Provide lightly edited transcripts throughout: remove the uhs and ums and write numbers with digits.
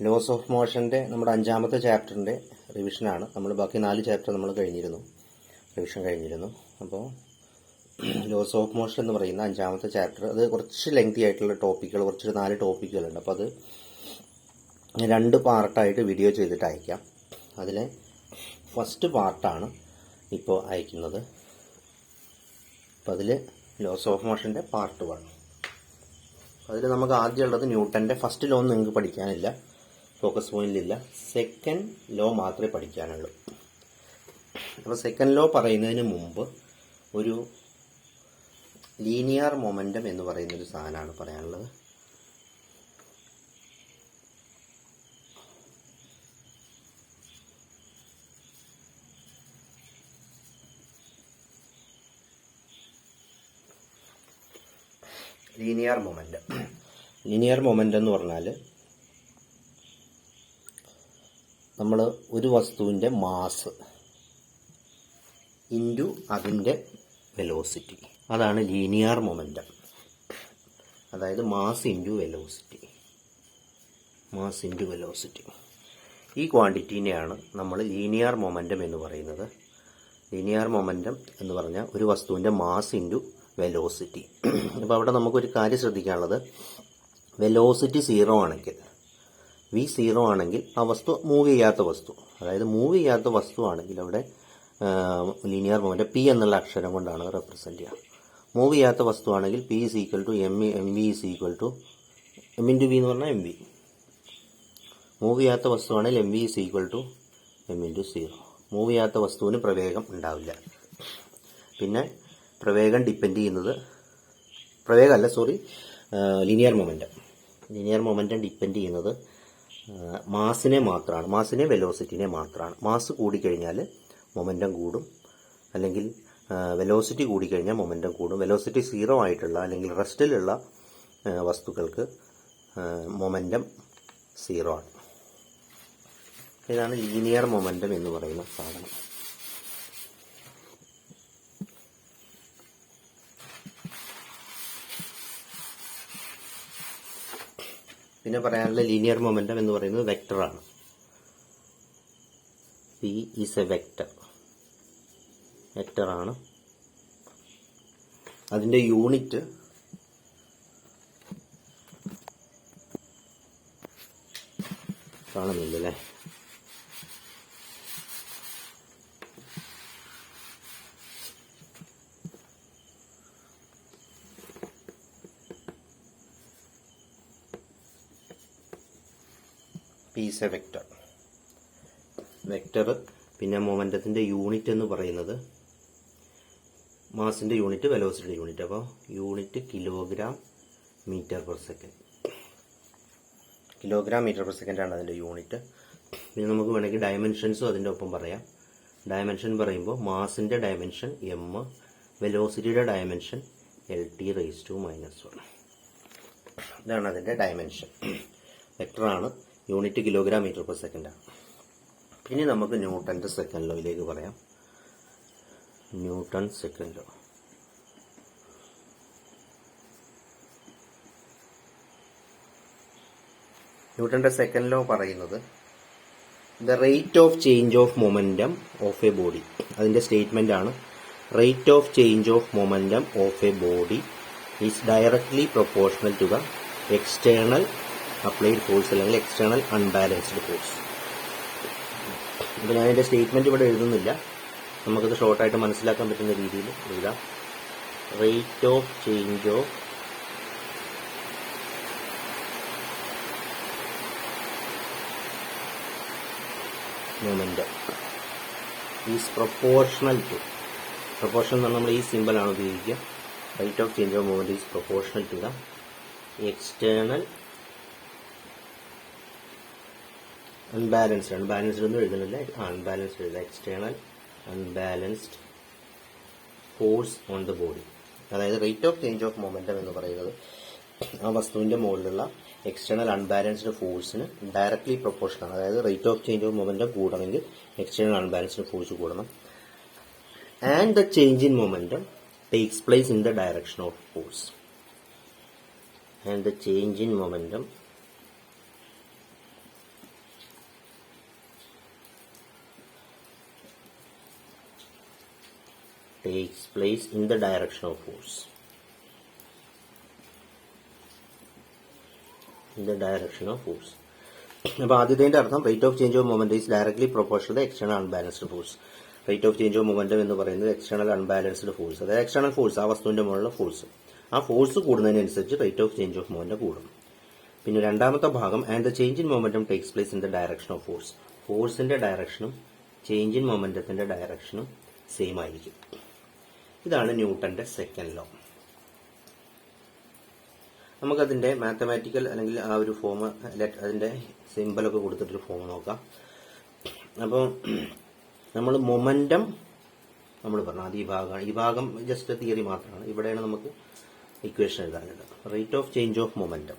Loss of മോഷൻ്റെ നമ്മുടെ 5ാമത്തെ ചാപ്റ്ററിൻ്റെ റിവിഷനാണ്. നമ്മൾ ബാക്കി 4 ചാപ്റ്റർ നമ്മൾ റിവിഷൻ കഴിഞ്ഞിരുന്നു. അപ്പോൾ ലോസ് ഓഫ് മോഷൻ എന്ന് പറയുന്ന 5ാമത്തെ ചാപ്റ്റർ, അത് കുറച്ച് ലെങ്തി ആയിട്ടുള്ള ടോപ്പിക്കുകൾ, കുറച്ചൊരു 4 ടോപ്പിക്കുകളുണ്ട്. അപ്പോൾ അത് 2 പാർട്ടായിട്ട് വീഡിയോ ചെയ്തിട്ട് അയക്കാം. അതിലെ ഫസ്റ്റ് പാർട്ടാണ് ഇപ്പോൾ അയക്കുന്നത്. അപ്പോൾ അതിൽ ലോസ് ഓഫ് മോഷൻ്റെ പാർട്ട് 1. അതിൽ നമുക്ക് ആദ്യം ഉള്ളത് ന്യൂട്ടൻ്റെ ഫസ്റ്റ് ലോ ഒന്നും നിങ്ങൾക്ക് പഠിക്കാനില്ല, ഫോക്കസ് പോയിന്റിലില്ല. സെക്കൻഡ് ലോ മാത്രമേ പഠിക്കാനുള്ളൂ. അപ്പോൾ സെക്കൻഡ് ലോ പറയുന്നതിന് മുമ്പ് ഒരു ലീനിയർ മൊമെൻറ്റം എന്ന് പറയുന്നൊരു സാധനമാണ് പറയാനുള്ളത്. ലീനിയർ മൊമെൻറ്റം എന്ന് പറഞ്ഞാൽ നമ്മൾ ഒരു വസ്തുവിൻ്റെ മാസ് ഇൻറ്റു അതിൻ്റെ വെലോസിറ്റി, അതാണ് ലീനിയർ മൊമെൻറ്റം. അതായത് മാസ് ഇൻറ്റു വെലോസിറ്റി. ഈ ക്വാണ്ടിറ്റീനെയാണ് നമ്മൾ ലീനിയർ മൊമെൻറ്റം എന്ന് പറയുന്നത്. ലീനിയർ മൊമെൻറ്റം എന്ന് പറഞ്ഞാൽ ഒരു വസ്തുവിൻ്റെ മാസ് ഇൻറ്റു വെലോസിറ്റി. അപ്പോൾ അവിടെ നമുക്കൊരു കാര്യം ശ്രദ്ധിക്കാനുള്ളത്, വെലോസിറ്റി 0 ആണെങ്കിൽ, v 0 ആണെങ്കിൽ ആ വസ്തു മൂവ് ചെയ്യാത്ത വസ്തു, അതായത് മൂവ് ചെയ്യാത്ത വസ്തു ആണെങ്കിൽ അവിടെ ലീനിയർ മൊമെൻറ്റം പി എന്നുള്ള അക്ഷരം കൊണ്ടാണ് റെപ്രസെൻറ്റ് ചെയ്യുക. മൂവ് ചെയ്യാത്ത വസ്തു ആണെങ്കിൽ P is equal to M V is equal to M into V എന്ന് പറഞ്ഞാൽ എം വി. മൂവ് ചെയ്യാത്ത വസ്തു ആണെങ്കിൽ M V is equal to M into 0. മൂവ് ചെയ്യാത്ത വസ്തുവിന് പ്രവേഗം ഉണ്ടാവില്ല. പിന്നെ പ്രവേഗം ഡിപ്പെൻഡ് ചെയ്യുന്നത്, ലീനിയർ മൊമെൻറ്റം ഡിപ്പെൻഡ് ചെയ്യുന്നത് മാസിനെ മാത്രമാണ്, മാസിനെ വെലോസിറ്റിനെ മാത്രമാണ്. മാസ് കൂടിക്കഴിഞ്ഞാൽ മൊമെൻറ്റം കൂടും, അല്ലെങ്കിൽ വെലോസിറ്റി കൂടിക്കഴിഞ്ഞാൽ മൊമെൻറ്റം കൂടും. വെലോസിറ്റി 0 ആയിട്ടുള്ള അല്ലെങ്കിൽ റെസ്റ്റിലുള്ള വസ്തുക്കൾക്ക് മൊമെൻറ്റം 0 ആണ്. ഇതാണ് ലീനിയർ മൊമെൻറ്റം എന്ന് പറയുന്ന സാധനം. പിന്നെ പറയാനുള്ള ലീനിയർ മൊമെൻറ്റം എന്ന് പറയുന്നത് വെക്ടറാണ്. പി ഈസ് എ വെക്ടറാണ്. അതിൻ്റെ യൂണിറ്റ് കാണുന്നില്ലല്ലേ? P is a vector. പിന്നെ മൊമെൻറ്റത്തിൻ്റെ യൂണിറ്റ് എന്ന് പറയുന്നത് മാസിൻ്റെ യൂണിറ്റ്, വെലോസിറ്റിയുടെ യൂണിറ്റ്. അപ്പോൾ unit kilogram metre per second ആണ് അതിൻ്റെ യൂണിറ്റ്. പിന്നെ നമുക്ക് വേണമെങ്കിൽ ഡയമെൻഷൻസും അതിൻ്റെ ഒപ്പം പറയാം. ഡയമെൻഷൻ പറയുമ്പോൾ മാസിൻ്റെ ഡയമെൻഷൻ എം, വെലോസിറ്റിയുടെ ഡയമെൻഷൻ LT⁻⁻1. ഇതാണ് അതിൻ്റെ ഡയമെൻഷൻ. വെക്ടറാണ്, യൂണിറ്റ് കിലോഗ്രാം മീറ്റർ പെർ സെക്കൻഡാണ്. ഇനി നമുക്ക് ന്യൂട്ടൻ്റെ സെക്കൻഡ് ലോയിലേക്ക് പറയാം. Newton second law. ന്യൂട്ടന്റെ സെക്കൻഡ് ലോ പറയുന്നത് the rate of change of momentum of a body. അതിന്റെ സ്റ്റേറ്റ്മെന്റ് ആണ്, rate of change of momentum of a body is directly proportional to the external applied force അല്ലെങ്കിൽ external unbalanced force. അപ്പോൾ ഞാൻ അതിൻ്റെ statement ഇവിടെ എഴുതുന്നില്ല, നമുക്കത് ഷോർട്ടായിട്ട് മനസ്സിലാക്കാൻ പറ്റുന്ന രീതിയിൽ എഴുതാം. Rate of change of momentum is proportional എന്ന് പറഞ്ഞാൽ നമ്മൾ ഈ സിമ്പിളാണ് ഉപയോഗിക്കുക. Rate of change of moment is proportional to the external unbalanced ഒന്നും എഴുതുന്നില്ല, അൺബാലൻസ്ഡ് എഴുതുക. External unbalanced force on the body. അതായത് rate of change of momentum എന്ന് പറയുന്നത് ആ വസ്തുവിന്റെ മുകളിലുള്ള എക്സ്റ്റേണൽ അൺബാലൻസ്ഡ് ഫോഴ്സിന് ഡയറക്ട്ലി പ്രൊപ്പോർഷണൽ ആണ്. അതായത് rate of change of momentum കൂടണമെങ്കിൽ എക്സ്റ്റേണൽ അൺബാലൻസ്ഡ് ഫോഴ്സ് കൂടണം. And the change in momentum takes place in the direction of force. and the change in momentum takes place in the direction of force. In the direction of force. അപ്പോൾ ആദ്യത്തെ അർത്ഥം rate of change of moment is directly proportional to external unbalanced force. Rate of change of momentum എന്ന് പറയുന്നത് external unbalanced force, അതായത് external force, ആ വസ്തുവിന്റെ മുകളിലുള്ള force, ആ ഫോഴ്സ് കൂടുന്നതിനനുസരിച്ച് rate of change of momentum കൂടും. പിന്നെ രണ്ടാമത്തെ ഭാഗം and the change in momentum takes place in the direction of force. ഫോഴ്സിന്റെ ഡയറക്ഷനും ചേഞ്ച് ഇൻ മൊമെന്റത്തിന്റെ ഡയറക്ഷനും സെയിം ആയിരിക്കും. ഇതാണ് ന്യൂട്ടന്റെ സെക്കൻഡ് ലോ. നമുക്കതിന്റെ മാത്തമാറ്റിക്കൽ അല്ലെങ്കിൽ ആ ഒരു ഫോം, അതിന്റെ സിമ്പിളൊക്കെ കൊടുത്തിട്ടൊരു ഫോം നോക്കാം. അപ്പോൾ നമ്മൾ മൊമെന്റം നമ്മൾ പറഞ്ഞു അത് ഈ ഭാഗം ജസ്റ്റ് തിയറി മാത്രമാണ്. ഇവിടെയാണ് നമുക്ക് ഇക്വേഷൻ എഴുതാനുള്ളത്. Rate of change of momentum.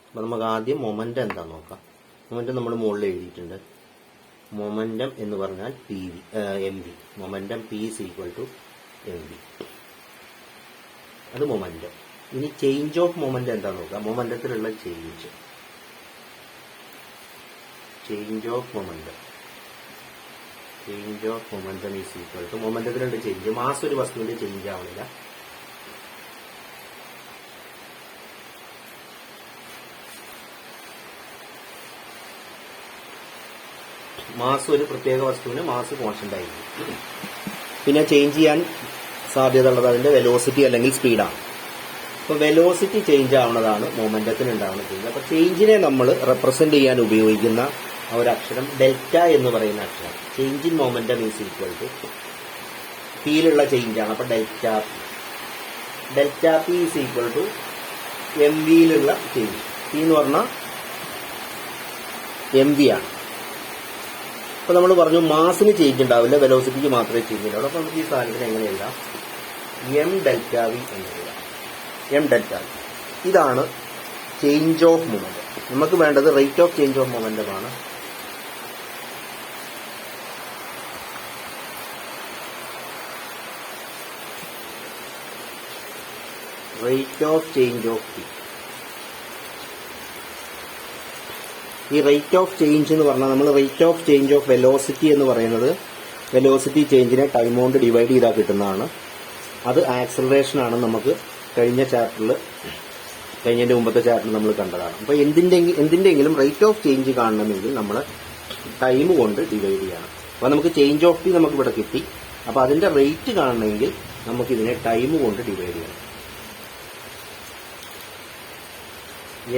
അപ്പോൾ നമുക്ക് ആദ്യം മൊമെന്റം എന്താ നോക്കാം. മൊമെന്റം നമ്മൾ മുകളിൽ എഴുതിയിട്ടുണ്ട്. മൊമെന്റം എന്ന് പറഞ്ഞാൽ M V. Momentum P is equal to M V. അത് മൊമെന്റം. ഇനി ചേഞ്ച് ഓഫ് മൊമെന്റം എന്താ നോക്കാം. മൊമെന്റത്തിലുള്ള change of momentum. Change of momentum is equal to മൊമെന്റത്തിലുള്ള ചേഞ്ച്. മാസ് ഒരു വസ്തുവിന്റെ ചേഞ്ച് ആവണില്ല. മാസ് ഒരു പ്രത്യേക വസ്തുവിന് മാസ് കോൺസ്റ്റന്റ് ആയിരിക്കും. പിന്നെ ചേഞ്ച് ചെയ്യാൻ സാധ്യത ഉള്ളത് അതിന്റെ വെലോസിറ്റി അല്ലെങ്കിൽ സ്പീഡാണ്. അപ്പോൾ വെലോസിറ്റി ചേഞ്ച് ആവുന്നതാണ് മൊമെന്റത്തിന് ഉണ്ടാവുന്ന ചേഞ്ച്. അപ്പോൾ ചേഞ്ചിനെ നമ്മൾ റെപ്രസെന്റ് ചെയ്യാൻ ഉപയോഗിക്കുന്ന ആ ഒരു അക്ഷരം ഡെൽറ്റ എന്ന് പറയുന്ന അക്ഷരം. Change in momentum is equal to പിയിലുള്ള ചേഞ്ചാണ്. അപ്പോൾ delta P is equal to M വിയിലുള്ള ചേഞ്ച്. പി എന്ന് പറഞ്ഞാൽ എം വി ആണ്. അപ്പോൾ നമ്മൾ പറഞ്ഞു മാസിന് ചേഞ്ച് ഉണ്ടാവില്ല, വെലോസിറ്റിക്ക് മാത്രമേ ചേഞ്ച് ഉണ്ടാവുള്ളൂ. അപ്പോൾ നമുക്ക് ഈ സാധനത്തിന് എങ്ങനെ എഴുതാം? എം ഡെൽറ്റ വി എന്ന് എഴുതാം. M delta V. ഇതാണ് ചേഞ്ച് ഓഫ് മൊമെന്റം. നമുക്ക് വേണ്ടത് rate of change of momentum ആണ്. Rate of change of P. ഈ റേറ്റ് ഓഫ് ചേഞ്ച് എന്ന് പറഞ്ഞാൽ നമ്മൾ rate of change of velocity എന്ന് പറയുന്നത് വെലോസിറ്റി ചേഞ്ചിനെ ടൈം കൊണ്ട് ഡിവൈഡ് ചെയ്താൽ കിട്ടുന്നതാണ്. അത് ആക്സലറേഷൻ ആണ്. നമുക്ക് കഴിഞ്ഞതിന്റെ മുമ്പത്തെ ചാപ്റ്ററിൽ നമ്മൾ കണ്ടതാണ്. അപ്പോൾ എന്തിന്റെങ്കിലും റേറ്റ് ഓഫ് ചേഞ്ച് കാണണമെങ്കിൽ നമ്മൾ ടൈം കൊണ്ട് ഡിവൈഡ് ചെയ്യണം. അപ്പോൾ നമുക്ക് ചേഞ്ച് ഓഫ് പി നമുക്ക് ഇവിടെ കിട്ടി. അപ്പോൾ അതിന്റെ റേറ്റ് കാണണമെങ്കിൽ നമുക്കിതിനെ ടൈം കൊണ്ട് ഡിവൈഡ് ചെയ്യണം.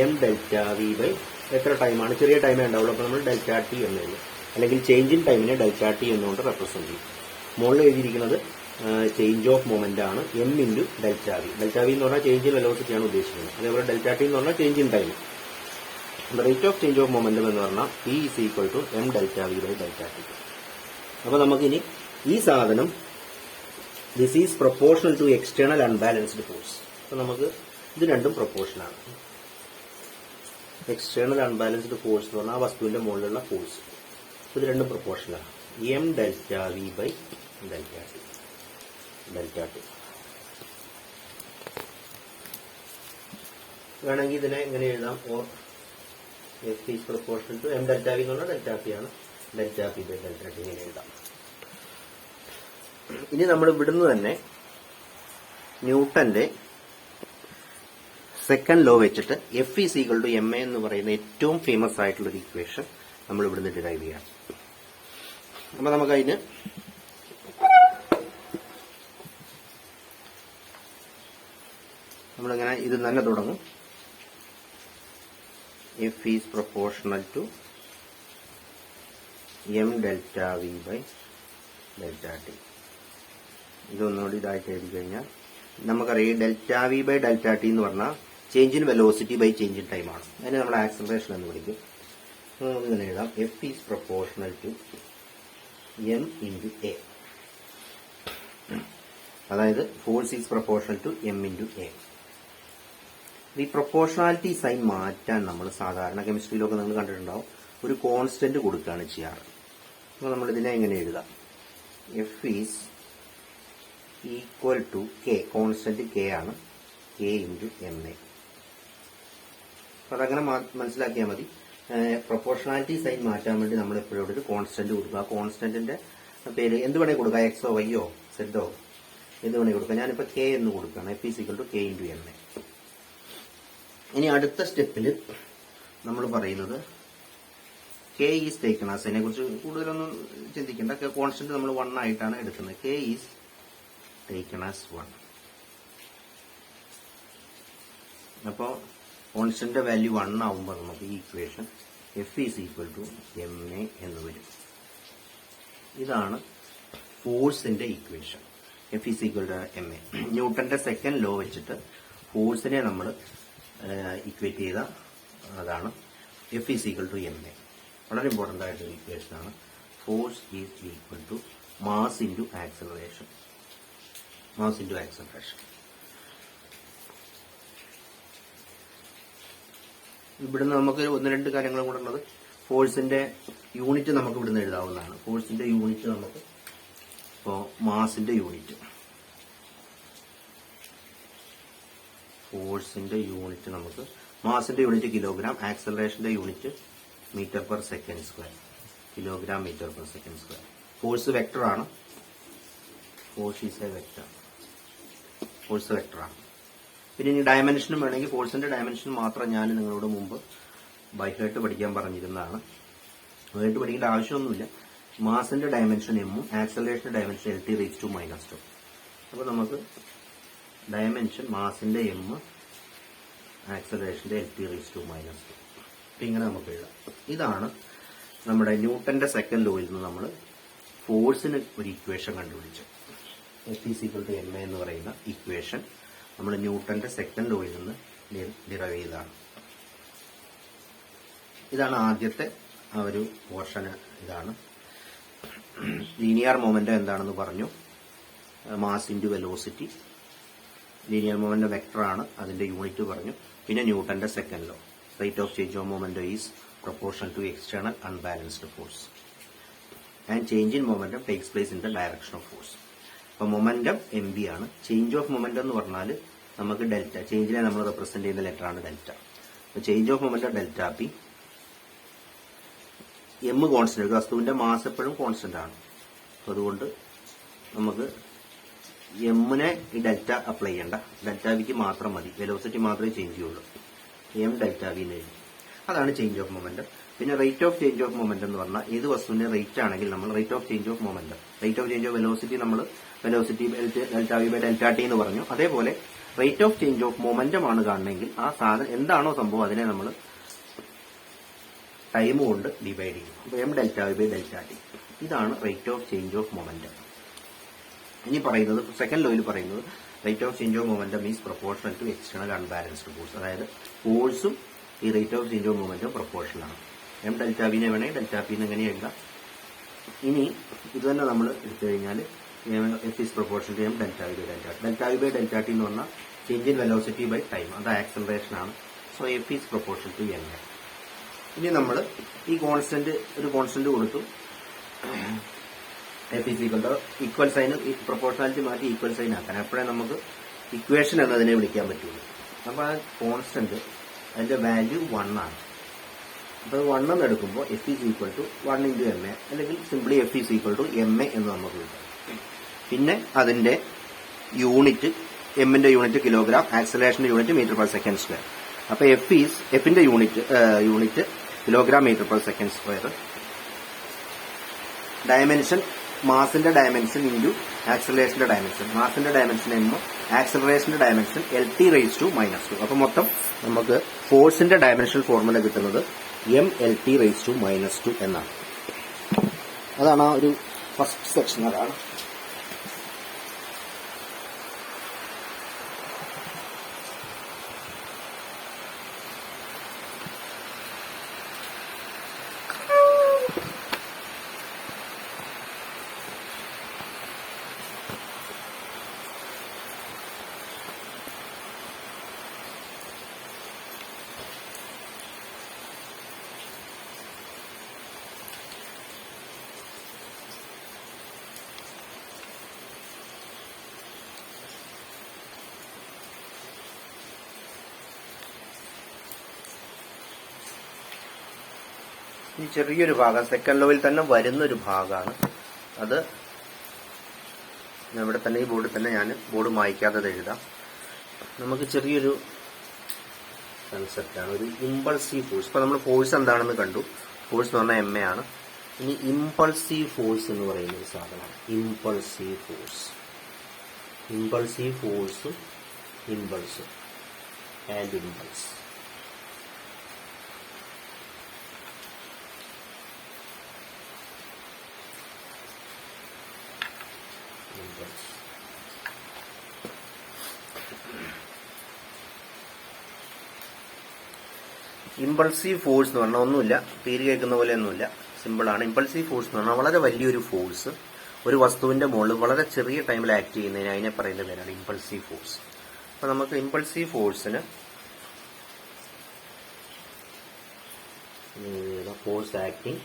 എം ഡെൽറ്റ വി ബൈ എത്ര ടൈമാണ്? ചെറിയ ടൈമേ ഉണ്ടാവുള്ളൂ. അപ്പോൾ നമ്മൾ ഡെൽറ്റ ടി എന്ന് എഴുതും. അല്ലെങ്കിൽ ചേഞ്ച് ഇൻ ടൈമിനെ ഡെൽറ്റ ടി എന്നുകൊണ്ട് റെപ്രസെന്റ് ചെയ്യും. മുകളിൽ എഴുതിയിരിക്കുന്നത് ചേഞ്ച് ഓഫ് മൊമെന്റ് ആണ്. M into delta V. Delta V എന്ന് പറഞ്ഞാൽ ചേഞ്ച് ഇൻ വെലോസിറ്റിയാണ് ഉദ്ദേശിക്കുന്നത്. അതേപോലെ ഡെൽറ്റ ടി എന്ന് പറഞ്ഞാൽ change in time. Rate of change of momentum എന്ന് പറഞ്ഞാൽ P is equal to M delta V by delta T. അപ്പോൾ നമുക്കിനി ഈ സാധനം this is proportional to external unbalanced force. അപ്പോൾ നമുക്ക് ഇത് രണ്ടും പ്രൊപ്പോർഷനാണ്. എക്സ്റ്റേണൽ അൺബാലൻസ്ഡ് ഫോഴ്സ് എന്ന് പറഞ്ഞാൽ ആ വസ്തുവിന്റെ മുകളിലുള്ള ഫോഴ്സ്. ഇത് രണ്ടും പ്രൊപ്പോർഷനാണ്. M delta V by delta T. വേണമെങ്കിൽ ഇതിനെ എങ്ങനെ എഴുതാം? F is proportional to M delta V എന്ന് പറഞ്ഞാൽ ഡെൽറ്റ പി ആണ്. Delta P by delta T ഇങ്ങനെ എഴുതാം. ഇനി നമ്മൾ ഇവിടുന്ന് തന്നെ ന്യൂട്ടന്റെ സെക്കൻഡ് ലോ വെച്ചിട്ട് F is equal to M A എന്ന് പറയുന്ന ഏറ്റവും ഫേമസ് ആയിട്ടുള്ള ഒരു ഇക്വേഷൻ നമ്മൾ ഇവിടുന്ന് ഡിറൈവ് ചെയ്യാം. അപ്പൊ നമുക്കതിന് നമ്മളിങ്ങനെ ഇത് തന്നെ തുടങ്ങും. F is proportional to M delta V by delta T. ഇതൊന്നുകൂടി ഇതായിട്ട് എഴുതി കഴിഞ്ഞാൽ നമുക്കറിയാം delta V by delta T എന്ന് പറഞ്ഞാൽ change in velocity by change in time ആണ്. അതിനെ നമ്മൾ ആക്സലറേഷൻ എന്ന് വിളിക്കും. നമുക്ക് ഇങ്ങനെ എഴുതാം. F is proportional to M into A. അതായത് force is proportional to M into A. ഈ പ്രൊപ്പോർഷണാലിറ്റി സൈൻ മാറ്റാൻ നമ്മൾ സാധാരണ കെമിസ്ട്രിയിലൊക്കെ നിങ്ങൾ കണ്ടിട്ടുണ്ടാവും, ഒരു കോൺസ്റ്റന്റ് കൊടുക്കുകയാണ് ചെയ്യാറ്. അപ്പോൾ നമ്മൾ ഇതിനെ എങ്ങനെ എഴുതാം? F is equal to K. Constant K ആണ്. K into M A. അതങ്ങനെ മനസ്സിലാക്കിയാൽ മതി. പ്രൊപ്പോർഷണാലിറ്റി സൈൻ മാറ്റാൻ വേണ്ടി നമ്മൾ എപ്പോഴും ഒരു കോൺസ്റ്റന്റ് കൊടുക്കുക. ആ കോൺസ്റ്റന്റിന്റെ പേര് എന്ത് വേണമെങ്കിൽ കൊടുക്കുക, എക്സോ വൈയോ സെഡോ എന്ത് വേണമെങ്കിൽ കൊടുക്കുക. ഞാനിപ്പോൾ കെ എന്ന് കൊടുക്കുകയാണ്. F is equal to K into M A. ഇനി അടുത്ത സ്റ്റെപ്പിൽ നമ്മൾ പറയുന്നത് കെ ഈസ് ടേക്കൺ ആസ്, അതിനെ കുറിച്ച് കൂടുതലൊന്നും ചിന്തിക്കേണ്ട. കോൺസ്റ്റന്റ് നമ്മൾ 1 ആയിട്ടാണ് എടുക്കുന്നത്. K is taken as 1. അപ്പോൾ കോൺസ്റ്റന്റ് വാല്യൂ 1 ആവുമ്പോൾ നമുക്ക് ഈ equation F is equal to M A എന്ന് വരും. ഇതാണ് ഫോഴ്സിന്റെ equation. F is equal to M A. ന്യൂട്ടന്റെ സെക്കൻഡ് ലോ വെച്ചിട്ട് ഫോഴ്സിനെ നമ്മൾ ഇക്വേറ്റ് ചെയ്ത അതാണ് F is equal to M A. വളരെ ഇമ്പോർട്ടൻ്റ് ആയിട്ടൊരു ഇക്വേഷനാണ്. Force is equal to mass into acceleration. Mass into acceleration. ഇവിടുന്ന് നമുക്ക് 1-2 കാര്യങ്ങളും കൂടെ ഉള്ളത്. ഫോഴ്സിന്റെ യൂണിറ്റ് നമുക്ക് ഇവിടുന്ന് എഴുതാവുന്നതാണ്. ഫോഴ്സിന്റെ യൂണിറ്റ് നമുക്ക് ഇപ്പോൾ മാസിന്റെ യൂണിറ്റ്, ഫോഴ്സിന്റെ യൂണിറ്റ് നമുക്ക് മാസിന്റെ യൂണിറ്റ് കിലോഗ്രാം, ആക്സലറേഷന്റെ unit metre per second square, kilogram metre per second square. Force vector ആണ്. Force is a vector. Force vector ആണ്. പിന്നെ ഇനി ഡയമെൻഷനും വേണമെങ്കിൽ ഫോഴ്സിന്റെ ഡയമെൻഷൻ മാത്രം ഞാൻ നിങ്ങളോട് മുമ്പ് ബൈ ഹേർട്ട് പഠിക്കാൻ പറഞ്ഞിരുന്നതാണ്. ബൈഹേർട്ട് പഠിക്കേണ്ട ആവശ്യമൊന്നുമില്ല. മാസിന്റെ ഡയമെൻഷൻ എമ്മും ആക്സലറേഷന്റെ ഡയമെൻഷൻ LT റേസ് ടു -2. അപ്പോൾ നമുക്ക് ഡയമെൻഷൻ മാസിന്റെ എം, ആക്സലറേഷന്റെ LT റേസ് ടു -2. ഇങ്ങനെ നമുക്ക് എഴുതാം. ഇതാണ് നമ്മുടെ ന്യൂട്ടന്റെ സെക്കൻഡ് ലോയിൽ നിന്ന് നമ്മൾ ഫോഴ്സിന് ഒരു ഇക്വേഷൻ കണ്ടുപിടിച്ചത്. F is equal to M A എന്ന് പറയുന്ന ഇക്വേഷൻ നമ്മൾ ന്യൂട്ടന്റെ സെക്കൻഡ് ലോയിൽ നിന്ന് ഡിറൈവ് ചെയ്തതാണ്. ഇതാണ് ആദ്യത്തെ ആ ഒരു പോർഷൻ. ഇതാണ് ലീനിയർ മൊമെന്റം എന്താണെന്ന് പറഞ്ഞു. Mass into velocity. Linear momentum vector ആണ്, അതിന്റെ യൂണിറ്റ് പറഞ്ഞു. പിന്നെ ന്യൂട്ടന്റെ second law, rate of change of momentum is proportional to external unbalanced force and change in momentum takes place in the direction of force. അപ്പൊ momentum M B ആണ്. Change of momentum എന്ന് പറഞ്ഞാൽ നമുക്ക് delta, ചേഞ്ചിനെ നമ്മൾ represent ചെയ്യുന്ന ലെറ്ററാണ് delta. അപ്പൊ change of momentum delta P. M constant, വസ്തുവിന്റെ മാസ് എപ്പോഴും കോൺസ്റ്റന്റ് ആണ്. അപ്പൊ അതുകൊണ്ട് നമുക്ക് എമ്മിനെ ഈ ഡെൽറ്റ അപ്ലൈ ചെയ്യണ്ട, ഡെൽറ്റ വിക്ക് മാത്രം മതി, വെലോസിറ്റി മാത്രമേ ചേഞ്ച് ചെയ്യുള്ളൂ. എം ഡെൽറ്റ വി എന്ന് എഴുതി. അതാണ് ചേഞ്ച് ഓഫ് മൊമെന്റം. പിന്നെ rate of change of momentum എന്ന് പറഞ്ഞാൽ ഏത് വസ്തുവിന്റെ റേറ്റ് ആണെങ്കിൽ നമ്മൾ rate of change of momentum, rate of change of velocity നമ്മൾ velocity delta V by delta T എന്ന് പറഞ്ഞു. അതേപോലെ rate of change of momentum ആണ് കാണണമെങ്കിൽ ആ സാധനം എന്താണോ സംഭവം അതിനെ നമ്മൾ ടൈം കൊണ്ട് ഡിവൈഡ് ചെയ്യും. അപ്പോൾ M delta V by delta T. ഇതാണ് rate of change of momentum. ഇനി പറയുന്നത് സെക്കൻഡ് ലോയിൽ പറയുന്നത് rate of change of momentum is proportional to external unbalanced force. അതായത് ഫോഴ്സും ഈ റേറ്റ് ഓഫ് ചേഞ്ച് ഓഫ് മൊമെന്റും പ്രൊപ്പോർഷണൽ ആണ്. എം ഡെൽറ്റ വിനെ വേണമെങ്കിൽ ഡെൽറ്റ പി എന്ന് എങ്ങനെ എഴുതാം. ഇനി ഇത് തന്നെ നമ്മൾ എടുത്തു കഴിഞ്ഞാൽ F is proportional to M delta V by delta T. Delta V by delta T എന്ന് പറഞ്ഞാൽ change in velocity by time, അത് ആക്സലറേഷൻ ആണ്. So F is proportional to M A. ഇനി നമ്മൾ ഈ കോൺസ്റ്റന്റ് ഒരു കോൺസ്റ്റന്റ് കൊടുത്തു. F is equal to equal sign, proportionality മാറ്റി ഈക്വൽ സൈൻ ആക്കാൻ, അപ്പോഴേ നമുക്ക് ഇക്വേഷൻ എന്നതിനെ വിളിക്കാൻ പറ്റുള്ളൂ. അപ്പോൾ ആ കോൺസ്റ്റന്റ് അതിന്റെ വാല്യൂ 1 ആണ്. അപ്പോൾ 1 എന്ന് എടുക്കുമ്പോൾ F is equal to 1 into M A, അല്ലെങ്കിൽ simply F is equal to M A എന്ന് നമുക്ക് കിട്ടും. പിന്നെ അതിന്റെ യൂണിറ്റ്, എമ്മിന്റെ യൂണിറ്റ് കിലോഗ്രാം, ആക്സലറേഷന്റെ unit metre per second square. അപ്പോൾ എഫിന്റെ unit kilogram metre per second square. Dimension മാസിന്റെ ഡയമെൻഷൻ ഇൻറ്റു ആക്സലറേഷന്റെ ഡയമെൻഷൻ. മാസിന്റെ ഡയമെൻഷൻ എം, ആക്സലറേഷന്റെ ഡയമെൻഷൻ LT റേസ് ടു -2. അപ്പൊ മൊത്തം നമുക്ക് ഫോഴ്സിന്റെ ഡയമെൻഷൻ ഫോർമുല കിട്ടുന്നത് MLT റേസ് ടു -2 എന്നാണ്. അതാണ് ആ ഒരു ഫസ്റ്റ് സെക്ഷൻ. അതാണ് ഈ ചെറിയൊരു ഭാഗം സെക്കൻഡ് ലോയിൽ തന്നെ വരുന്നൊരു ഭാഗമാണ് അത്. ഇവിടെ തന്നെ ഈ ബോർഡിൽ തന്നെ ഞാൻ ബോർഡ് മായ്ക്കാതെ എഴുതാം. നമുക്ക് ചെറിയൊരു കൺസെപ്റ്റാണ് ഒരു ഇമ്പൾസീവ് ഫോഴ്സ്. ഇപ്പോൾ നമ്മൾ ഫോഴ്സ് എന്താണെന്ന് കണ്ടു. ഫോഴ്സ് എന്ന് പറഞ്ഞാൽ MA ആണ്. ഇനി ഇമ്പൾസീവ് ഫോഴ്സ് എന്ന് പറയുന്ന ഒരു സാധനമാണ് ഇമ്പൾസീവ് ഫോഴ്സ്. ഇമ്പൾസീവ് ഫോഴ്സും ഇമ്പൾസും ആൻഡ് ഇമ്പൾസ്. ഇമ്പൾസീവ് ഫോഴ്സ് എന്ന് പറഞ്ഞാൽ ഒന്നുമില്ല, പേര് കേൾക്കുന്ന പോലെ ഒന്നുമില്ല, സിമ്പിളാണ്. ഇമ്പൾസീവ് ഫോഴ്സ് എന്ന് പറഞ്ഞാൽ വളരെ വലിയൊരു ഫോഴ്സ് ഒരു വസ്തുവിന്റെ മുകളിൽ വളരെ ചെറിയ ടൈമിൽ ആക്ട് ചെയ്യുന്നതിന് അതിനെ പറയുന്ന പേരാണ് ഇമ്പൾസീവ് ഫോഴ്സ്. അപ്പൊ നമുക്ക് ഇമ്പൾസീവ് ഫോഴ്സിന് force acting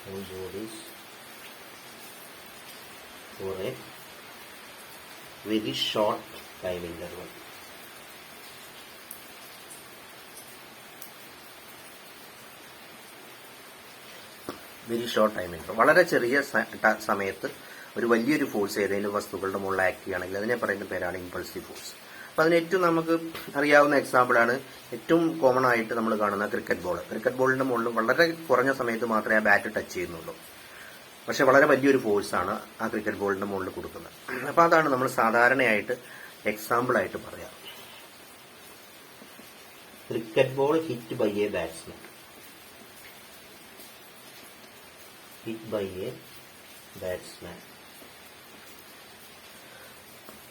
on bodies for a very short time interval. Very short time interval, വളരെ ചെറിയ സമയത്ത് ഒരു വലിയൊരു ഫോഴ്സ് ഏതെങ്കിലും വസ്തുക്കളുടെ മുകളിൽ ആക്ട് ചെയ്യുകയാണെങ്കിൽ അതിനെ പറയുന്ന പേരാണ് ഇമ്പൾസീവ് ഫോഴ്സ്. അപ്പം അതിന് ഏറ്റവും നമുക്ക് അറിയാവുന്ന എക്സാമ്പിളാണ് ഏറ്റവും കോമൺ ആയിട്ട് നമ്മൾ കാണുന്ന ക്രിക്കറ്റ് ബോൾ. ക്രിക്കറ്റ് ബോളിന്റെ മുകളിൽ വളരെ കുറഞ്ഞ സമയത്ത് മാത്രമേ ആ ബാറ്റ് ടച്ച് ചെയ്യുന്നുള്ളൂ, പക്ഷെ വളരെ വലിയൊരു ഫോഴ്സാണ് ആ ക്രിക്കറ്റ് ബോളിന്റെ മുകളിൽ കൊടുക്കുന്നത്. അപ്പം അതാണ് നമ്മൾ സാധാരണയായിട്ട് എക്സാമ്പിളായിട്ട് പറയാം. Cricket ball hit by a batsman. Hit by a batsman.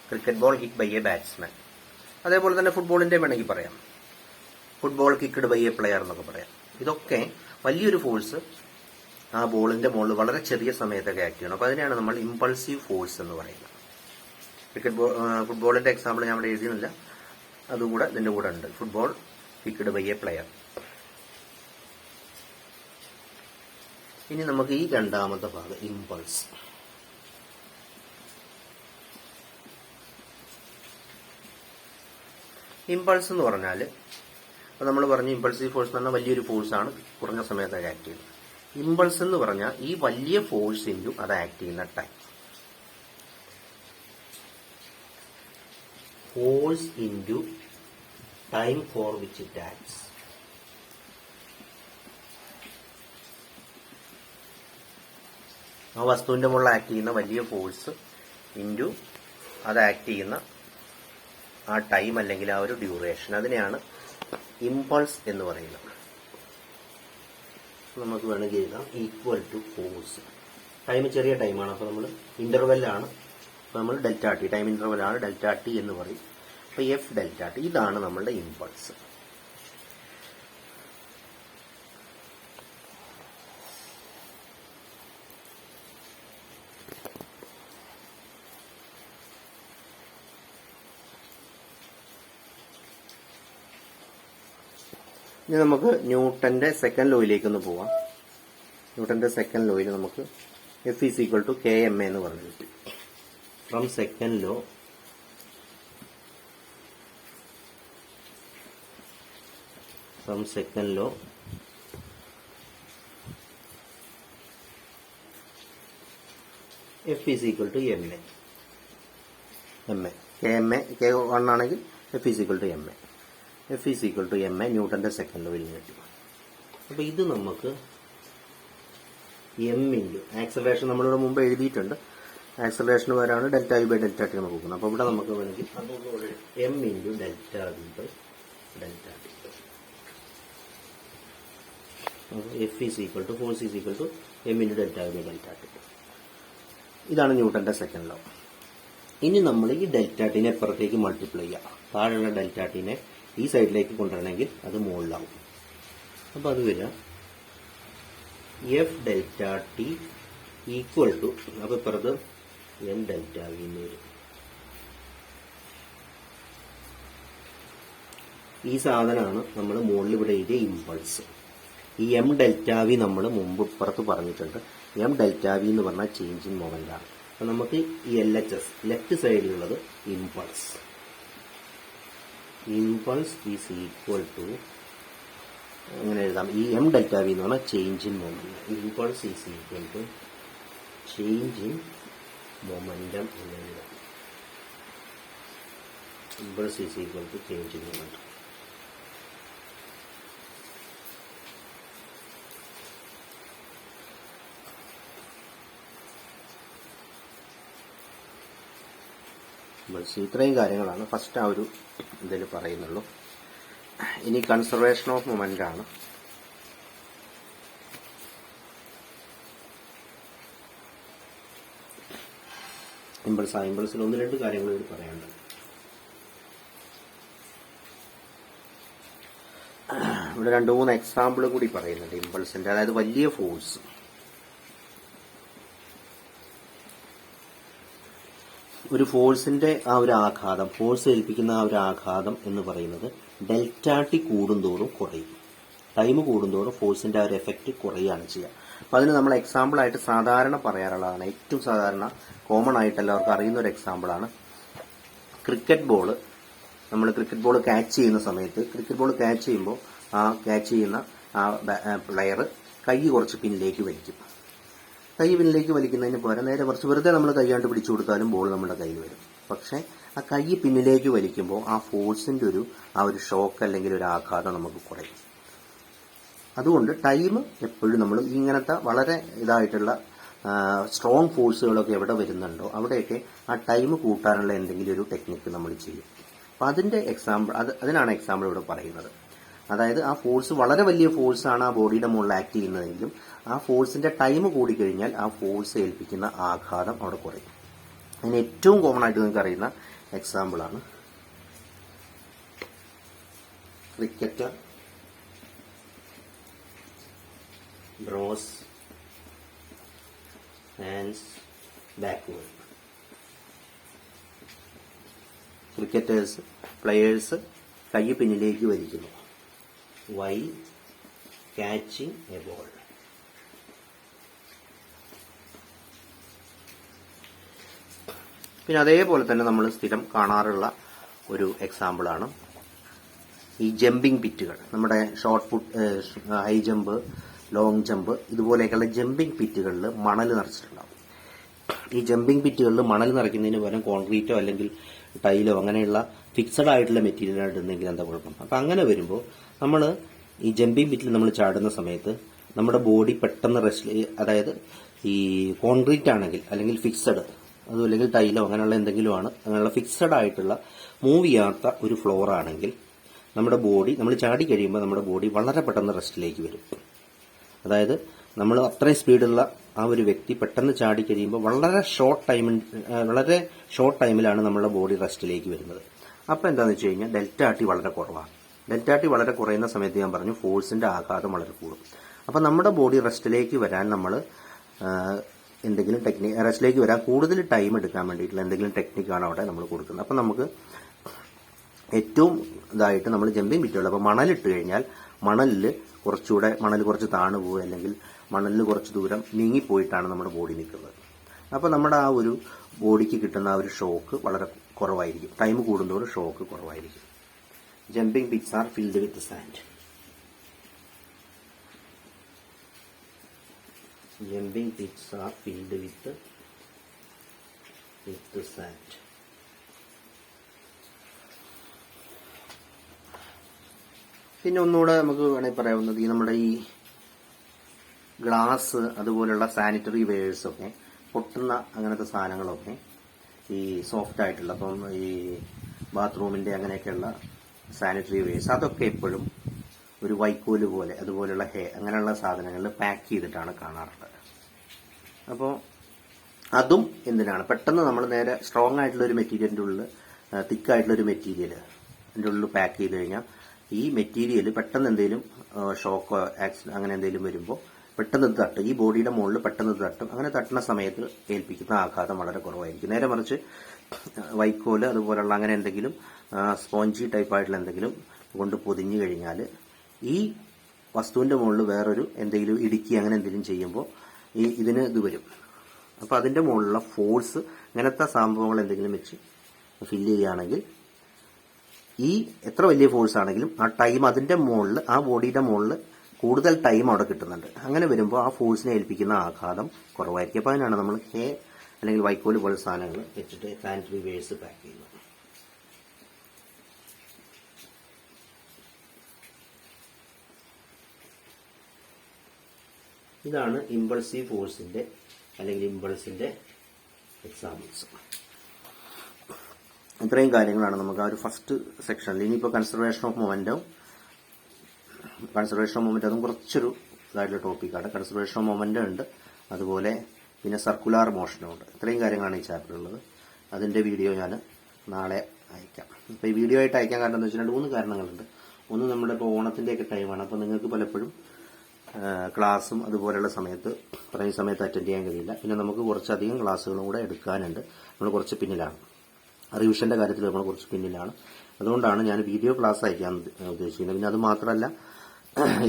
Cricket ball hit by a batsman. അതേപോലെ തന്നെ ഫുട്ബോളിന്റെ വേണമെങ്കിൽ പറയാം, football kicked by a player എന്നൊക്കെ പറയാം. ഇതൊക്കെ വലിയൊരു ഫോഴ്സ് ആ ബോളിന്റെ മുകളിൽ വളരെ ചെറിയ സമയത്തൊക്കെ ആക്ട് ചെയ്യണം. അപ്പോൾ അതിനെയാണ് നമ്മൾ ഇമ്പൾസീവ് ഫോഴ്സ് എന്ന് പറയുന്നത്. ഫുട്ബോളിന്റെ എക്സാമ്പിൾ ഞാൻ ഇവിടെ എഴുതിയില്ല, അതും കൂടെ ഇതിന്റെ കൂടെ ഉണ്ട്. Football kicked by a player. ഇനി നമുക്ക് ഈ രണ്ടാമത്തെ ഭാഗം ഇമ്പൾസ്. ഇമ്പൾസ് എന്ന് പറഞ്ഞാൽ അപ്പോൾ നമ്മൾ പറഞ്ഞു ഇമ്പൾസീവ് ഫോഴ്സ് എന്ന് പറഞ്ഞാൽ വലിയൊരു ഫോഴ്സാണ് കുറഞ്ഞ സമയത്തൊക്കെ ആക്ട് ചെയ്യുന്നത്. ഇമ്പൾസ് എന്ന് പറഞ്ഞാൽ ഈ വലിയ ഫോഴ്സ് ഇൻറ്റു അത് ആക്ട് ചെയ്യുന്ന time. Force into time for which it acts. ആ വസ്തുവിന്റെ മുകളിൽ ആക്ട് ചെയ്യുന്ന വലിയ ഫോഴ്സ് ഇൻറ്റു അത് ആക്ട് ചെയ്യുന്ന ആ ടൈം അല്ലെങ്കിൽ ആ ഒരു ഡ്യൂറേഷൻ, അതിനെയാണ് ഇമ്പൾസ് എന്ന് പറയുന്നത്. നമുക്ക് വേണമെങ്കിൽ എഴുതാം ഈക്വൽ ടു ഫോഴ്സ്. ടൈം ചെറിയ ടൈമാണ്, അപ്പോൾ നമ്മൾ ഇന്റർവെല്ലാണ്, അപ്പോൾ നമ്മൾ ഡെൽറ്റ ടി, ടൈം ഇന്റർവെല്ലാണ് ഡെൽറ്റ ടി എന്ന് പറയും. അപ്പോൾ എഫ് ഡെൽറ്റ ടി, ഇതാണ് നമ്മളുടെ ഇമ്പൾസ്. ഇനി നമുക്ക് ന്യൂട്ടന്റെ സെക്കൻഡ് ലോയിലേക്ക് ഒന്ന് പോവാം. ന്യൂട്ടന്റെ സെക്കൻഡ് ലോയിൽ നമുക്ക് F is equal to K M A എന്ന് പറഞ്ഞു കിട്ടി. From second law F is equal to M A. K 1 ആണെങ്കിൽ F is equal to M A. F is equal to M A ന്യൂട്ടന്റെ സെക്കൻഡ് ലോയിൽ കിട്ടി. അപ്പോൾ ഇത് നമുക്ക് എം ഇൻറ്റു ആക്സലറേഷൻ നമ്മളിവിടെ മുമ്പ് എഴുതിയിട്ടുണ്ട്. ആക്സലറേഷന് പകരമാണ് delta V by delta T എന്ന് നോക്കുന്നത്. അപ്പോൾ ഇവിടെ നമുക്ക് വേണമെങ്കിൽ M into delta V by delta T. F is equal to force is equal to M into delta V by delta T. ഇതാണ് ന്യൂട്ടന്റെ സെക്കൻഡ് ലോ. ഇനി നമ്മൾ ഈ ഡെൽറ്റ ടിനെ എപ്പുറത്തേക്ക് മൾട്ടിപ്ലൈ ചെയ്യാം. താഴെയുള്ള ഡെൽറ്റ ടിനെ ഈ സൈഡിലേക്ക് കൊണ്ടുവരണമെങ്കിൽ അത് മുകളിലാവും. അപ്പോൾ അത് വരിക F delta T equal to, അപ്പോൾ ഇപ്പുറത്ത് എം ഡെൽറ്റ വി എന്ന് വരും. ഈ സാധനമാണ് നമ്മൾ മുകളിൽ ഇവിടെ എഴുതിയ ഇമ്പൾസ്. ഈ എം ഡെൽറ്റ വി നമ്മൾ മുമ്പ് ഇപ്പുറത്ത് പറഞ്ഞിട്ടുണ്ട്. എം ഡെൽറ്റ വി എന്ന് പറഞ്ഞാൽ ചേഞ്ച് ഇൻ മൊമെന്റ് ആണ്. അപ്പോൾ നമുക്ക് ഈ LHS ലെഫ്റ്റ് സൈഡിലുള്ളത് impulse. Impulse is equal to അങ്ങനെ എഴുതാം. ഈ എം ഡെൽറ്റ വി എന്ന് പറഞ്ഞാൽ change in momentum. Impulse is equal to change in momentum എന്ന് എഴുതാം. Impulse is equal to change in momentum. ഇത്രയും കാര്യങ്ങളാണ് ഫസ്റ്റ് ആ ഒരു ഇതിൽ പറയുന്നുള്ളൂ. ഇനി കൺസർവേഷൻ ഓഫ് മൊമെന്റ് ആണ്. ഇമ്പൾസിൽ 1-2 കാര്യങ്ങൾ ഇതിൽ പറയാനുണ്ട്. ഇവിടെ 2-3 എക്സാമ്പിൾ കൂടി പറയുന്നുണ്ട് ഇമ്പൾസിന്റെ. അതായത് വലിയ ഫോഴ്സ്, ഒരു ഫോഴ്സിന്റെ ആ ഒരു ആഘാതം, ഫോഴ്സ് ഏൽപ്പിക്കുന്ന ആ ഒരു ആഘാതം എന്ന് പറയുന്നത് ഡെൽറ്റ ടി കൂടുന്തോറും കുറയും. ടൈം കൂടുന്തോറും ഫോഴ്സിന്റെ ആ ഒരു എഫക്റ്റ് കുറയുകയാണ് ചെയ്യുക. അപ്പൊ അതിന് നമ്മൾ എക്സാമ്പിൾ ആയിട്ട് സാധാരണ പറയാറുള്ളതാണ്, ഏറ്റവും സാധാരണ കോമൺ ആയിട്ട് എല്ലാവർക്കും അറിയുന്ന ഒരു എക്സാമ്പിളാണ് ക്രിക്കറ്റ് ബോൾ. നമ്മൾ ക്രിക്കറ്റ് ബോൾ ക്യാച്ച് ചെയ്യുന്ന സമയത്ത്, ക്രിക്കറ്റ് ബോൾ ക്യാച്ച് ചെയ്യുമ്പോൾ ആ ക്യാച്ച് ചെയ്യുന്ന ആ പ്ലെയർ കൈ കുറച്ച് പിന്നിലേക്ക് വലിക്കും. കൈ പിന്നിലേക്ക് വലിക്കുന്നതിന് പകരം നേരെ കുറച്ച് വെറുതെ നമ്മൾ കൈയാണ്ട് പിടിച്ചു കൊടുത്താലും ബോൾ നമ്മുടെ കയ്യിൽ വരും. പക്ഷെ ആ കൈ പിന്നിലേക്ക് വലിക്കുമ്പോൾ ആ ഫോഴ്സിന്റെ ആ ഒരു ഷോക്ക് അല്ലെങ്കിൽ ഒരു ആഘാതം നമുക്ക് കുറയും. അതുകൊണ്ട് ടൈം എപ്പോഴും നമ്മൾ ഇങ്ങനത്തെ വളരെ ഇതായിട്ടുള്ള സ്ട്രോങ് ഫോഴ്സുകളൊക്കെ എവിടെ വരുന്നുണ്ടോ അവിടെയൊക്കെ ആ ടൈം കൂട്ടാനുള്ള എന്തെങ്കിലും ഒരു ടെക്നിക്ക് നമ്മൾ ചെയ്യും. അപ്പം അതിന്റെ എക്സാമ്പിൾ, അതിനാണ് എക്സാമ്പിൾ ഇവിടെ പറയുന്നത്. അതായത് ആ ഫോഴ്സ് വളരെ വലിയ ഫോഴ്സാണ് ആ ബോഡിയുടെ മുകളിൽ ആക്ട് ചെയ്യുന്നതെങ്കിലും ആ ഫോഴ്സിന്റെ ടൈം കൂടിക്കഴിഞ്ഞാൽ ആ ഫോഴ്സ് ഏൽപ്പിക്കുന്ന ആഘാതം അവിടെ കുറയും. അതിന് ഏറ്റവും കോമൺ ആയിട്ട് നിങ്ങൾക്ക് അറിയുന്ന എക്സാമ്പിളാണ് cricketer draws hands backward. Players കൈ പിന്നിലേക്ക് വലിക്കുന്നു while catching a ball. പിന്നെ അതേപോലെ തന്നെ നമ്മൾ സ്ഥിരം കാണാറുള്ള ഒരു എക്സാമ്പിളാണ് ഈ ജമ്പിംഗ് പിറ്റുകൾ. നമ്മുടെ short put, high jump, long jump, ഇതുപോലെയൊക്കെയുള്ള ജമ്പിംഗ് പിറ്റുകളിൽ മണൽ നിറച്ചിട്ടുണ്ടാവും. ഈ ജമ്പിംഗ് പിറ്റുകളിൽ മണൽ നിറയ്ക്കുന്നതിന് പകരം കോൺക്രീറ്റോ അല്ലെങ്കിൽ ടൈലോ അങ്ങനെയുള്ള ഫിക്സഡ് ആയിട്ടുള്ള മെറ്റീരിയൽ ഇടുന്നെങ്കിൽ എന്താ കുഴപ്പം? അപ്പം അങ്ങനെ വരുമ്പോൾ നമ്മൾ ഈ ജമ്പിംഗ് പിറ്റിൽ നമ്മൾ ചാടുന്ന സമയത്ത് നമ്മുടെ ബോഡി പെട്ടെന്ന് റെസ്റ്റ്, അതായത് ഈ കോൺക്രീറ്റ് ആണെങ്കിൽ അല്ലെങ്കിൽ ഫിക്സഡ്, അതും അല്ലെങ്കിൽ ടൈലോ അങ്ങനെയുള്ള എന്തെങ്കിലും ആണ്, അങ്ങനെയുള്ള ഫിക്സഡ് ആയിട്ടുള്ള മൂവ് ചെയ്യാത്ത ഒരു ഫ്ലോർ ആണെങ്കിൽ നമ്മുടെ ബോഡി, നമ്മൾ ചാടി കഴിയുമ്പോൾ നമ്മുടെ ബോഡി വളരെ പെട്ടെന്ന് റെസ്റ്റിലേക്ക് വരും. അതായത് നമ്മൾ അത്രയും സ്പീഡുള്ള ആ ഒരു വ്യക്തി പെട്ടെന്ന് ചാടി കഴിയുമ്പോൾ വളരെ ഷോർട്ട് ടൈമിലാണ് നമ്മുടെ ബോഡി റെസ്റ്റിലേക്ക് വരുന്നത്. അപ്പോൾ എന്താണെന്ന് വെച്ച് കഴിഞ്ഞാൽ ഡെൽറ്റ ടി വളരെ കുറവാണ്. ഡെൽറ്റ ടി വളരെ കുറയുന്ന സമയത്ത് ഞാൻ പറഞ്ഞു ഫോഴ്സിന്റെ ആഘാതം വളരെ കൂടും. അപ്പം നമ്മുടെ ബോഡി റെസ്റ്റിലേക്ക് വരാൻ നമ്മൾ എന്തെങ്കിലും റെസ്റ്റിലേക്ക് വരാൻ കൂടുതൽ ടൈം എടുക്കാൻ വേണ്ടിയിട്ടുള്ള എന്തെങ്കിലും ടെക്നിക്കാണ് അവിടെ നമ്മൾ കൊടുക്കുന്നത്. അപ്പം നമുക്ക് ഏറ്റവും ഇതായിട്ട് നമ്മൾ ജമ്പിങ് പിറ്റുകൾ, അപ്പോൾ മണലിട്ട് കഴിഞ്ഞാൽ മണൽ കുറച്ച് താണു പോകുക, അല്ലെങ്കിൽ മണലിൽ കുറച്ച് ദൂരം നീങ്ങിപ്പോയിട്ടാണ് നമ്മുടെ ബോഡി നിൽക്കുന്നത്. അപ്പോൾ നമ്മുടെ ആ ഒരു ബോഡിക്ക് കിട്ടുന്ന ആ ഒരു ഷോക്ക് വളരെ കുറവായിരിക്കും. ടൈം കൂടുന്നതോടെ ഷോക്ക് കുറവായിരിക്കും. Jumping Pitt's are filled with sand. Jumping Pitt's are filled with sand. പിന്നെ ഒന്നുകൂടെ നമുക്ക് വേണമെങ്കിൽ പറയാവുന്നത്, ഈ നമ്മുടെ ഈ ഗ്ലാസ് അതുപോലുള്ള സാനിറ്ററി വെയേഴ്സൊക്കെ പൊട്ടുന്ന അങ്ങനത്തെ സാധനങ്ങളൊക്കെ ഈ സോഫ്റ്റ് ആയിട്ടുള്ള, അപ്പം ഈ ബാത്റൂമിന്റെ അങ്ങനെയൊക്കെയുള്ള സാനിറ്ററി വെയേഴ്സ് അതൊക്കെ എപ്പോഴും ഒരു വൈക്കോല് പോലെ അതുപോലെയുള്ള അങ്ങനെയുള്ള സാധനങ്ങളിൽ പാക്ക് ചെയ്തിട്ടാണ് കാണാറുള്ളത്. അപ്പോൾ അതും എന്തിനാണ്, പെട്ടെന്ന് നമ്മൾ നേരെ സ്ട്രോങ് ആയിട്ടുള്ള ഒരു മെറ്റീരിയലിൻ്റെ ഉള്ളിൽ, തിക്കായിട്ടുള്ള ഒരു മെറ്റീരിയൽ അതിൻ്റെ ഉള്ളിൽ പാക്ക് ചെയ്ത് കഴിഞ്ഞാൽ ഈ മെറ്റീരിയൽ പെട്ടെന്ന് എന്തെങ്കിലും ഷോക്കോ ആക്സിഡന്റ് അങ്ങനെ എന്തെങ്കിലും വരുമ്പോൾ പെട്ടെന്ന് തട്ടും, ഈ ബോഡിയുടെ മുകളിൽ പെട്ടെന്ന് തട്ടും. അങ്ങനെ തട്ടുന്ന സമയത്ത് ഏൽപ്പിക്കുന്ന ആഘാതം വളരെ കുറവായിരിക്കും. നേരെ മറിച്ച് വൈക്കോല് അതുപോലുള്ള അങ്ങനെ എന്തെങ്കിലും സ്പോഞ്ചി ടൈപ്പായിട്ടുള്ള എന്തെങ്കിലും കൊണ്ട് പൊതിഞ്ഞു കഴിഞ്ഞാൽ ഈ വസ്തുവിന്റെ മുകളിൽ വേറൊരു എന്തെങ്കിലും ഇടുക്കി അങ്ങനെ എന്തെങ്കിലും ചെയ്യുമ്പോൾ ഇതിന് ഇത് വരും. അപ്പോൾ അതിന്റെ മുകളിലുള്ള ഫോഴ്സ്, ഇങ്ങനത്തെ സംഭവങ്ങൾ എന്തെങ്കിലും വെച്ച് ഫില്ല് ചെയ്യുകയാണെങ്കിൽ ഈ എത്ര വലിയ ഫോഴ്സ് ആണെങ്കിലും ആ ടൈം അതിന്റെ മുകളിൽ, ആ ബോഡിയുടെ മുകളിൽ കൂടുതൽ ടൈം അവിടെ കിട്ടുന്നുണ്ട്. അങ്ങനെ വരുമ്പോൾ ആ ഫോഴ്സിനെ ഏൽപ്പിക്കുന്ന ആഘാതം കുറവായിരിക്കും. അപ്പോൾ അതിനാണ് നമ്മൾ ഹേ അല്ലെങ്കിൽ വൈക്കോല് പോലെ സാധനങ്ങൾ വെച്ചിട്ട് സാനിറ്ററി വേഴ്സ് പാക്ക് ചെയ്യുന്നത്. ഇതാണ് ഇമ്പൾസീവ് ഫോഴ്സിന്റെ അല്ലെങ്കിൽ ഇമ്പൾസിന്റെ എക്സാമ്പിൾസ്. ഇത്രയും കാര്യങ്ങളാണ് നമുക്ക് ആ ഒരു ഫസ്റ്റ് സെക്ഷനിൽ. ഇനിയിപ്പോൾ കൺസർവേഷൻ ഓഫ് മൊമെന്റം അതും കുറച്ചൊരു ഇതായിട്ടുള്ള ടോപ്പിക്കാണ്. കൺസർവേഷൻ ഓഫ് മൊമെന്റം ഉണ്ട്, അതുപോലെ പിന്നെ സർക്കുലാർ മോഷനും ഉണ്ട്. ഇത്രയും കാര്യങ്ങളാണ് ഈ ചാപ്റ്ററിലുള്ളത്. അതിന്റെ വീഡിയോ ഞാൻ നാളെ അയക്കാം. ഇപ്പോൾ ഈ വീഡിയോ ആയിട്ട് അയക്കാൻ കാരണം എന്താ വെച്ചാൽ 2-3 കാരണങ്ങളുണ്ട്. ഒന്ന്, നമ്മുടെ ഇപ്പോൾ ഓണത്തിൻ്റെയൊക്കെ ടൈമാണ്. അപ്പോൾ നിങ്ങൾക്ക് പലപ്പോഴും ക്ലാസ്സും അതുപോലെയുള്ള പറഞ്ഞ സമയത്ത് അറ്റൻഡ് ചെയ്യാൻ കഴിയില്ല. പിന്നെ നമുക്ക് കുറച്ചധികം ക്ലാസ്സുകളും കൂടെ എടുക്കാനുണ്ട്. നമ്മൾ കുറച്ച് പിന്നിലാണ്, റിവിഷന്റെ കാര്യത്തിൽ നമ്മൾ കുറച്ച് പിന്നിലാണ്. അതുകൊണ്ടാണ് ഞാൻ വീഡിയോ ക്ലാസ് അയക്കാൻ ഉദ്ദേശിക്കുന്നത്. പിന്നെ അത് മാത്രമല്ല,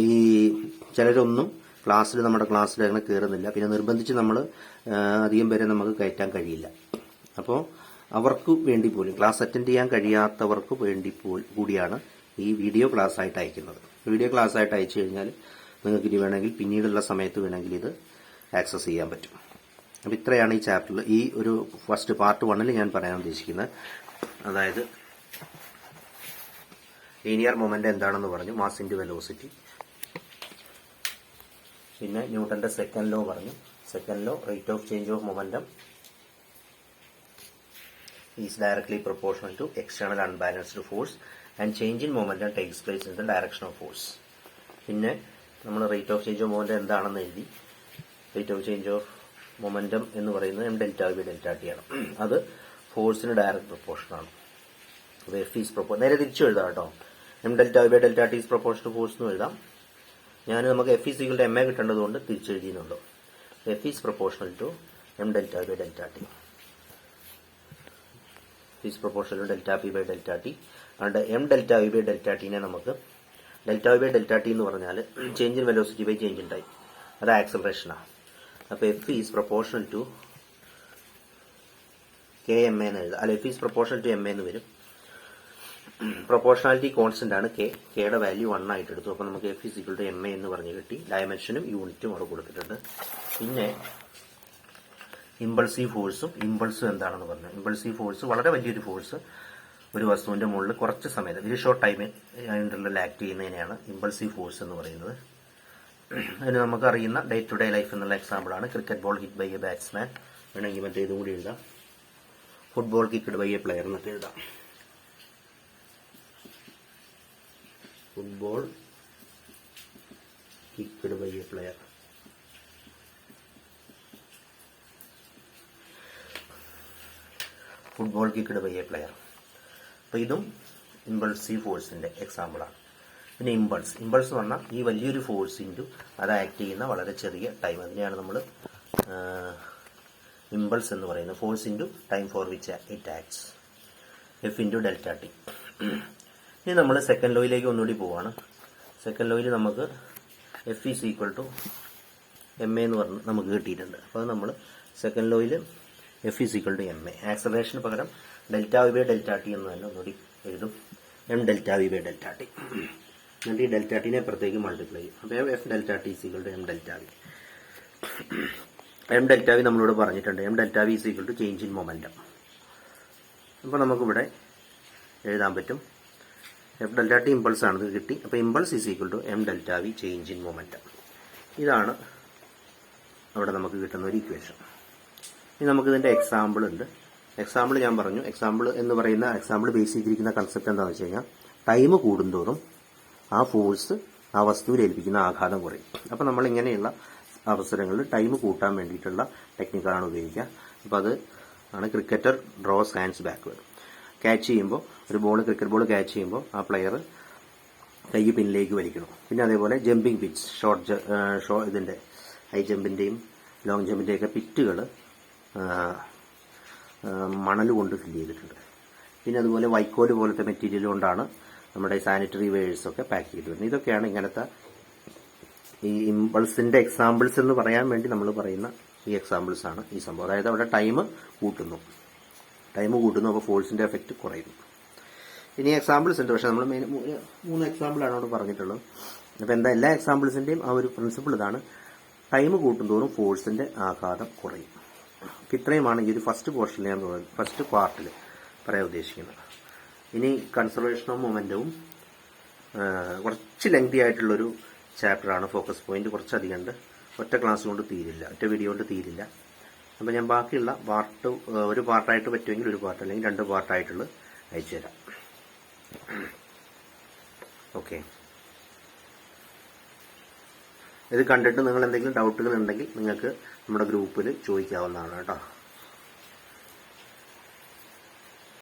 ഈ ചിലരൊന്നും നമ്മുടെ ക്ലാസ്സിൽ അങ്ങനെ കയറുന്നില്ല. പിന്നെ നിർബന്ധിച്ച് നമ്മൾ അധികം പേരെ നമുക്ക് കയറ്റാൻ കഴിയില്ല. അപ്പോൾ അവർക്ക് വേണ്ടി പോലും, ക്ലാസ് അറ്റൻഡ് ചെയ്യാൻ കഴിയാത്തവർക്ക് വേണ്ടി കൂടിയാണ് ഈ വീഡിയോ ക്ലാസ് ആയിട്ട് അയക്കുന്നത്. വീഡിയോ ക്ലാസ് ആയിട്ട് അയച്ചു കഴിഞ്ഞാൽ നിങ്ങൾക്ക് ഇനി വേണമെങ്കിൽ പിന്നീടുള്ള സമയത്ത് വേണമെങ്കിൽ ഇത് ആക്സസ് ചെയ്യാൻ പറ്റും. അപ്പോൾ ഇത്രയാണ് ഈ ചാപ്റ്ററിൽ, ഈ ഒരു ഫസ്റ്റ് പാർട്ട് 1 ഞാൻ പറയാൻ ഉദ്ദേശിക്കുന്നത്. അതായത് ലീനിയർ മൊമെന്റ് എന്താണെന്ന് പറഞ്ഞു, മാസ് ഇൻറ്റു വെലോസിറ്റി. പിന്നെ ന്യൂട്ടന്റെ സെക്കൻഡ് ലോ പറഞ്ഞു. Second law, rate of change of momentum is directly proportional to external unbalanced force and change in momentum takes place in the direction of force. പിന്നെ നമ്മൾ rate of change of momentum എന്താണെന്ന് എഴുതി. Rate of change of momentum എന്ന് പറയുന്നത് m∆v/∆t ആണ്. അത് ഫോഴ്സിന് direct പ്രൊപ്പോർഷനാണ്. അപ്പോൾ F is നേരെ തിരിച്ചു എഴുതാം കേട്ടോ. m∆v/∆t is proportion to force എന്ന് എഴുതാം. നമുക്ക് F is equal to M A കിട്ടേണ്ടതുകൊണ്ട് തിരിച്ചെഴുതിയെന്നുള്ളൂ. F is proportional to m∆v/∆t. Is proportional to ∆p/∆t. അതുകൊണ്ട് m∆v/∆t നമുക്ക് ∆v/∆t എന്ന് പറഞ്ഞാൽ change in velocity by change in time, അത് ആക്സലറേഷനാണ്. അപ്പോൾ F is proportional to K M A എന്ന് എഴുതാം. അല്ല, F is proportional to M A എന്ന് വരും. പ്രൊപ്പോർഷണാലിറ്റി കോൺസ്റ്റന്റ് ആണ് കെ. കെയുടെ വാല്യൂ 1 ആയിട്ട് എടുത്തു. അപ്പോൾ നമുക്ക് F is equal to M A എന്ന് പറഞ്ഞ് കിട്ടി. ഡയമെൻഷനും യൂണിറ്റും അവിടെ കൊടുത്തിട്ടുണ്ട്. പിന്നെ ഇമ്പൾസീവ് ഫോഴ്സും എന്താണെന്ന് പറഞ്ഞു. ഇമ്പൾസീവ് ഫോഴ്സ് വളരെ വലിയൊരു ഫോഴ്സ് ഒരു വസ്തുവിന്റെ മുകളിൽ കുറച്ച് സമയത്ത്, വെരി ഷോർട്ട് ടൈം ഇന്റർവെല്ലിൽ ആക്ട് ചെയ്യുന്നതിനെയാണ് ഇമ്പൾസീവ് ഫോഴ്സ് എന്ന് പറയുന്നത്. അതിന് നമുക്കറിയുന്ന ഡേ ടു ഡേ ലൈഫ് എന്നുള്ള എക്സാമ്പിളാണ് cricket ball hit by a batsman. വേണമെങ്കിൽ മറ്റേ ഇതും കൂടി എഴുതാം, football kicked by a player എന്നൊക്കെ എഴുതാം. Football kicked by a player. Football kicked by a player. അപ്പോൾ ഇതും ഇമ്പൾസീവ് ഫോഴ്സിന്റെ എക്സാമ്പിളാണ്. പിന്നെ ഇമ്പൾസ് എന്ന് പറഞ്ഞാൽ ഈ വലിയൊരു ഫോഴ്സ് ഇൻറ്റു അത് ആക്ട് ചെയ്യുന്ന വളരെ ചെറിയ ടൈം, അതിനെയാണ് നമ്മൾ ഇമ്പൾസ് എന്ന് പറയുന്നത്. Force into time for which it acts, F into ∆t. ഇനി നമ്മൾ സെക്കൻഡ് ലോയിലേക്ക് ഒന്നുകൂടി പോവാണ്. സെക്കൻഡ് ലോയിൽ നമുക്ക് F is equal to M A എന്ന് പറഞ്ഞ് നമുക്ക് കിട്ടിയിട്ടുണ്ട്. അപ്പോൾ അത് നമ്മൾ സെക്കൻഡ് ലോയിൽ F is equal to M A, ആക്സലറേഷന് പകരം ∆v/∆t എന്ന് തന്നെ ഒന്നുകൂടി എഴുതും, m∆v/∆t. എന്നിട്ട് ഈ ∆t പുറത്തേക്ക് മൾട്ടിപ്ലൈ ചെയ്യും. അപ്പോൾ f∆t is equal to m∆v. m∆v നമ്മളോട് പറഞ്ഞിട്ടുണ്ട്, m∆v is equal to change in momentum. അപ്പോൾ നമുക്കിവിടെ എഴുതാൻ പറ്റും f∆t ഇമ്പൾസ് ആണെന്ന് കിട്ടി. അപ്പോൾ impulse is equal to m∆v change in momentum. ഇതാണ് അവിടെ നമുക്ക് കിട്ടുന്ന ഒരു ഇക്വേഷൻ. ഇനി നമുക്ക് ഇതിന്റെ എക്സാമ്പിൾ ഉണ്ട്. എക്സാമ്പിൾ ഞാൻ പറഞ്ഞു. എക്സാമ്പിൾ എന്ന് പറയുന്ന എക്സാമ്പിൾ ബേസ് ചെയ്തിരിക്കുന്ന കൺസെപ്റ്റ് എന്താണെന്ന് വെച്ച് കഴിഞ്ഞാൽ, ടൈം കൂടുന്തോറും ആ ഫോഴ്സ് ആ വസ്തുവിൽ ഏൽപ്പിക്കുന്ന ആഘാതം കുറയും. അപ്പോൾ നമ്മൾ ഇങ്ങനെയുള്ള അവസരങ്ങളിൽ ടൈം കൂട്ടാൻ വേണ്ടിയിട്ടുള്ള ടെക്നിക്കാണ് ഉപയോഗിക്കുക. അപ്പോൾ അത് ആണ് cricketer draws hands backward. Catch ചെയ്യുമ്പോൾ ക്രിക്കറ്റ് ബോൾ ക്യാച്ച് ചെയ്യുമ്പോൾ ആ പ്ലെയർ കൈ പിന്നിലേക്ക് വലിക്കണം. പിന്നെ അതേപോലെ ജമ്പിങ് പിച്ച്, ഇതിന്റെ ഹൈ ജമ്പിന്റെയും ലോങ് ജമ്പിന്റെയൊക്കെ പിറ്റുകൾ മണൽ കൊണ്ട് ഫില്ല് ചെയ്തിട്ടുണ്ട്. പിന്നെ അതുപോലെ വൈക്കോല് പോലത്തെ മെറ്റീരിയൽ കൊണ്ടാണ് നമ്മുടെ സാനിറ്ററി വെയേഴ്സ് ഒക്കെ പാക്ക് ചെയ്ത് വരുന്നത്. ഇതൊക്കെയാണ് ഇങ്ങനത്തെ ഈ ഇമ്പൾസിന്റെ എക്സാമ്പിൾസ് എന്ന് പറയാൻ വേണ്ടി നമ്മൾ പറയുന്ന ഈ എക്സാമ്പിൾസ് ആണ് ഈ സംഭവം. അതായത് അവിടെ ടൈം കൂട്ടുന്നു, അപ്പോൾ ഫോഴ്സിന്റെ എഫക്റ്റ് കുറയുന്നു. ഇനി എക്സാമ്പിൾസ് ഉണ്ട്, പക്ഷെ നമ്മൾ 3 എക്സാമ്പിളാണ് അവിടെ പറഞ്ഞിട്ടുള്ളത്. അപ്പോൾ എന്താ എല്ലാ എക്സാമ്പിൾസിൻ്റെയും ആ ഒരു പ്രിൻസിപ്പിൾ ഇതാണ്: ടൈം കൂട്ടുന്തോറും ഫോഴ്സിൻ്റെ ആഘാതം കുറയും. അപ്പോൾ ഇത്രയുമാണ് ഈ ഒരു ഫസ്റ്റ് പാർട്ടിൽ പറയാൻ ഉദ്ദേശിക്കുന്നത്. ഇനി കൺസർവേഷൻ ഓഫ് മൊമെൻറ്റവും കുറച്ച് ലെങ്തി ആയിട്ടുള്ളൊരു ചാപ്റ്ററാണ്. ഫോക്കസ് പോയിന്റ് കുറച്ചധികം ഉണ്ട്. ഒറ്റ ക്ലാസ് കൊണ്ട് തീരില്ല, ഒറ്റ വീഡിയോ കൊണ്ട് തീരില്ല. അപ്പോൾ ഞാൻ ബാക്കിയുള്ള പാർട്ട് ഒരു പാർട്ടായിട്ട് പറ്റുമെങ്കിൽ ഒരു പാർട്ട്, അല്ലെങ്കിൽ 2 പാർട്ടായിട്ടുള്ള അയച്ചു തരാം. ഓക്കെ, ഇത് കണ്ടിട്ട് നിങ്ങൾ എന്തെങ്കിലും ഡൗട്ടുകൾ ഉണ്ടെങ്കിൽ നിങ്ങൾക്ക് നമ്മുടെ ഗ്രൂപ്പിൽ ചോദിക്കാവുന്നതാണ് കേട്ടോ.